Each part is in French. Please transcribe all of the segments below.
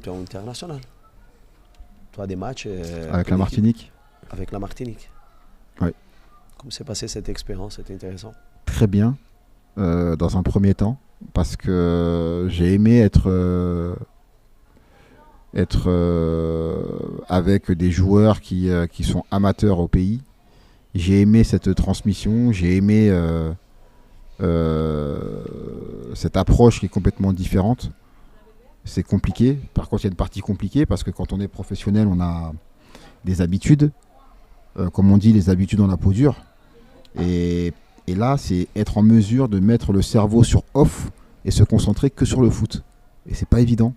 Champion international. Tu as des matchs avec la Martinique. Avec la Martinique. Oui. Comment s'est passée cette expérience? C'était intéressant. Très bien, dans un premier temps, parce que j'ai aimé être avec des joueurs qui sont amateurs au pays. J'ai aimé cette transmission, j'ai aimé cette approche qui est complètement différente. C'est compliqué. Par contre, il y a une partie compliquée parce que quand on est professionnel, on a des habitudes. Comme on dit, les habitudes ont la peau dure. Et là, c'est être en mesure de mettre le cerveau sur off et se concentrer que sur le foot. Et c'est pas évident.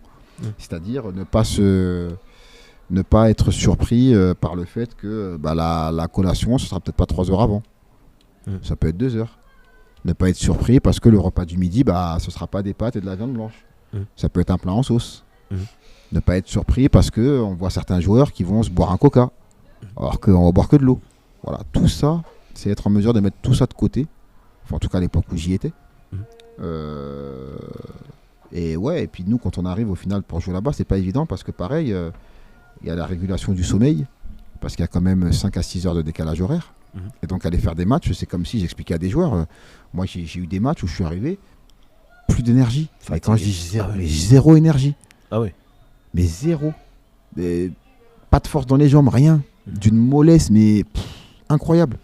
C'est-à-dire ne pas être surpris par le fait que la collation, ce sera peut-être pas 3 heures avant. Ça peut être 2 heures. Ne pas être surpris parce que le repas du midi, ce sera pas des pâtes et de la viande blanche. Ça peut être un plat en sauce. Ne pas être surpris parce qu'on voit certains joueurs qui vont se boire un coca, alors qu'on va boire que de l'eau. Voilà, tout ça, c'est être en mesure de mettre tout ça de côté. Enfin, en tout cas, à l'époque où j'y étais. Et puis nous, quand on arrive au final pour jouer là-bas, c'est pas évident parce que pareil, il y a la régulation du sommeil, parce qu'il y a quand même 5 à 6 heures de décalage horaire. Et donc aller faire des matchs, c'est comme si j'expliquais à des joueurs, moi j'ai eu des matchs où je suis arrivé, plus d'énergie. Et quand je dis zéro, mais zéro énergie. Ah oui. Mais zéro. Mais pas de force dans les jambes, rien. D'une mollesse, mais incroyable.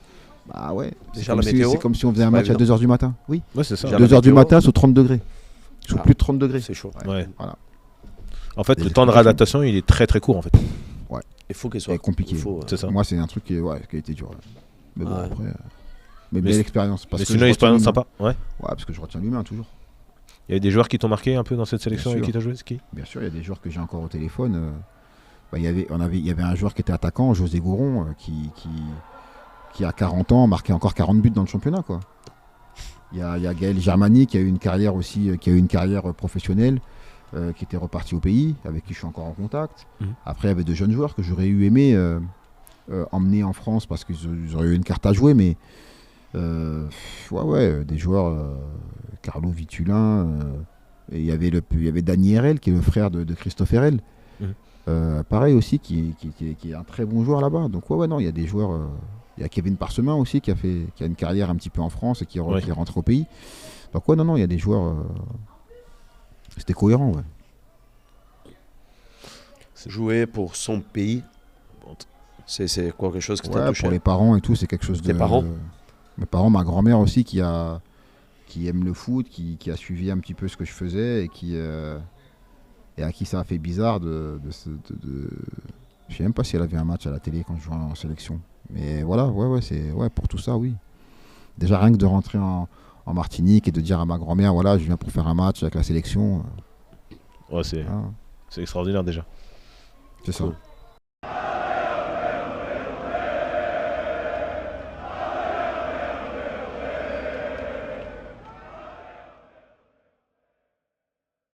Bah ouais. Déjà la météo. C'est comme si on faisait un match à 2h du matin. Oui. Ouais, c'est ça. 2h du matin sous 30 degrés. Sous plus de 30 degrés. C'est chaud. Ouais. Voilà. En fait, le temps de réadaptation, il est très très court en fait. Ouais. Il faut qu'il soit compliqué. C'est ça. Moi, c'est un truc qui a été dur. Mais bon, après. Mais Mais belle expérience. Mais c'est une expérience sympa. Ouais. Ouais, parce que je retiens l'humain toujours. Il y a des joueurs qui t'ont marqué un peu dans cette sélection avec qui t'as joué, ski? Bien sûr, il y a des joueurs que j'ai encore au téléphone. Il y avait un joueur qui était attaquant, José Gouron, qui a 40 ans, marqué encore 40 buts dans le championnat, quoi. Il y a Gaël Germani qui a eu une carrière aussi, qui a eu une carrière professionnelle, qui était reparti au pays, avec qui je suis encore en contact. Après, il y avait de jeunes joueurs que j'aurais aimé emmener en France parce qu'ils auraient eu une carte à jouer, mais des joueurs, Carlo Vitulin, et il y avait Dany Herrel qui est le frère de Christophe Herrel. Pareil aussi, qui est un très bon joueur là-bas. Donc non, il y a des joueurs. Il y a Kevin Parsemin aussi qui a une carrière un petit peu en France et qui est rentré au pays. Donc non, il y a des joueurs. C'était cohérent, ouais. Jouer pour son pays, c'est quelque chose qui t'a touché. Pour les parents et tout, c'est quelque chose de. Tes parents? Mes parents, ma grand-mère aussi qui aime le foot, qui a suivi un petit peu ce que je faisais et à qui ça a fait bizarre de... Je sais même pas si elle avait un match à la télé quand je jouais en sélection. Mais voilà, pour tout ça, oui. Déjà rien que de rentrer en Martinique et de dire à ma grand-mère, voilà, je viens pour faire un match avec la sélection. Ouais, c'est extraordinaire déjà. C'est ça. Cool.